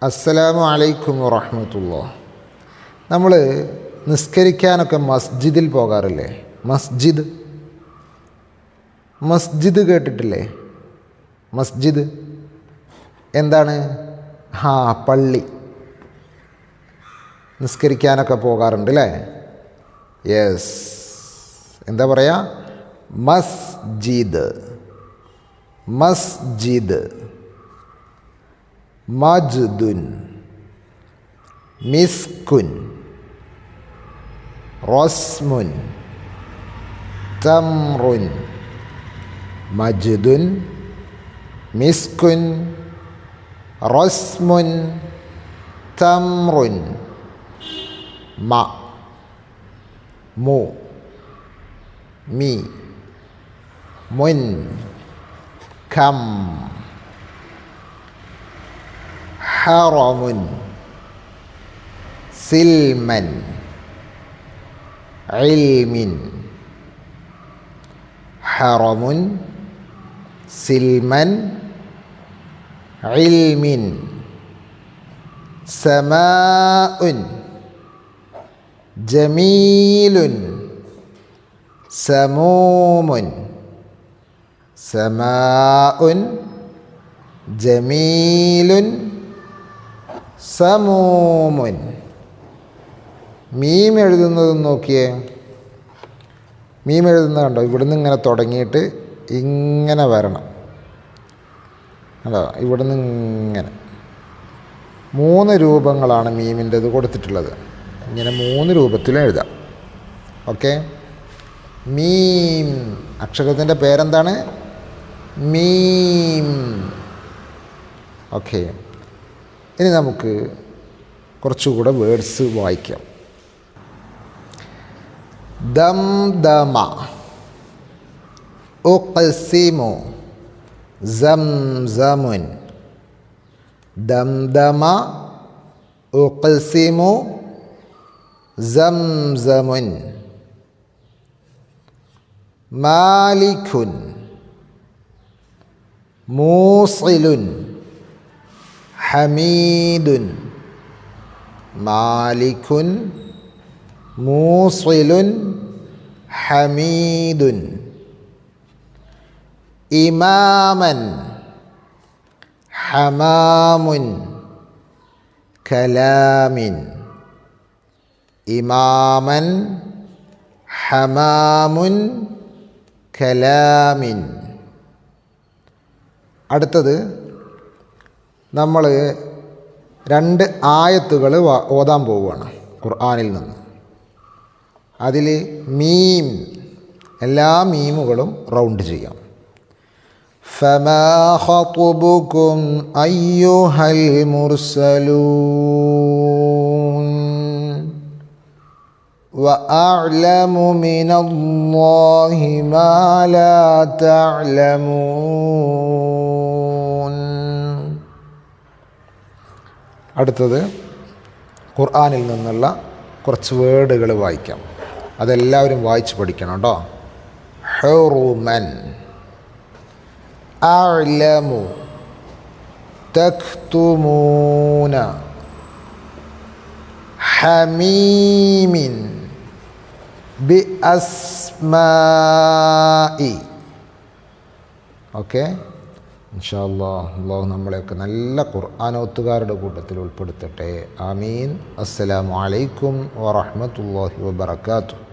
അസ്സലാമു അലൈക്കും വറഹ്മത്തുള്ളാഹി. നമ്മൾ നിസ്കരിക്കാനൊക്കെ മസ്ജിദിൽ പോകാറില്ലേ? മസ്ജിദ് കേട്ടിട്ടില്ലേ? മസ്ജിദ് എന്താണ്? പള്ളി. നിസ്കരിക്കാനൊക്കെ പോകാറുണ്ട് അല്ലേ? യെസ്. എന്താ പറയുക? മസ്ജിദ്. മജ്ദുൻ, മിസ്കുൻ, റസ്മുൻ, തംറുൻ. മജ്ദുൻ, മിസ്കുൻ, റസ്മുൻ, തംറുൻ. മു, മി, മുൻ, കം. ഹറമുൻ, സിൽമൻ, ഇൽമിൻ. ഹറമുൻ, സിൽമൻ, ഇൽമിൻ. സമാഉൻ, ജമീലുൻ, സമൂമുൻ. സമാഉൻ, ജമീലുൻ, സമൂമുൻ. മീം എഴുതുന്നത് നോക്കിയേ. മീം എഴുതുന്നത് കണ്ടോ? ഇവിടുന്ന് ഇങ്ങനെ തുടങ്ങിയിട്ട് ഇങ്ങനെ വരണം. കണ്ടോ? ഇവിടുന്ന് ഇങ്ങനെ 3 രൂപങ്ങളാണ് മീമിൻ്റെത് കൊടുത്തിട്ടുള്ളത്. ഇങ്ങനെ 3 രൂപത്തിലും എഴുതാം. ഓക്കെ. മീം അക്ഷരത്തിൻ്റെ പേരെന്താണ്? മീം. ഓക്കെ. ഇനി നമുക്ക് കുറച്ചുകൂടെ വേർഡ്സ് വായിക്കാം. ദംദമ, ഉഖ്സിമു, സംസമുൻ. ദംദമ, ഉഖ്സിമു, സംസമുൻ. മാലിക്കുൻ, മൂസിലുൻ, ഹമീദുൻ. മാലിക്കുൻ, മൂസിലുൻ, ഹമീദുൻ. ഇമാമൻ, ഹമാമുൻ, കലാമിൻ. ഇമാമൻ, ഹമാമുൻ, കലാമിൻ. അടുത്തത് നമ്മൾ 2 ആയത്തുകൾ ഓതാൻ പോവുകയാണ് ഖുർആനിൽ നിന്ന്. അതിൽ മീം, എല്ലാ മീമുകളും റൗണ്ട് ചെയ്യാം. ഫമാ ഖത്ബുകും അയ്യുഹൽ മുർസലൂൻ വഅഅലമു മിനല്ലാഹി മാ ലാ തഅലമൂൻ. അടുത്തത് ഖുർആനിൽ നിന്നുള്ള കുറച്ച് വേർഡുകൾ വായിക്കാം. അതെല്ലാവരും വായിച്ച് പഠിക്കണം കേട്ടോ. ഹുറുമൻ, അഅലമു, തക്തുമൂന, ഹമീമിൻ, ബിഅസ്മാഇ. ഓക്കെ. ഇൻഷാ അല്ലാഹ് അല്ലാഹു നമ്മളെയൊക്കെ നല്ല ഖുർആനോത്തുകാരുടെ കൂട്ടത്തിൽ ഉൾപ്പെടുത്തട്ടെ. ആമീൻ. അസ്സലാമു അലൈക്കും വറഹ്മത്തുള്ളാഹി വബറകാതുഹു.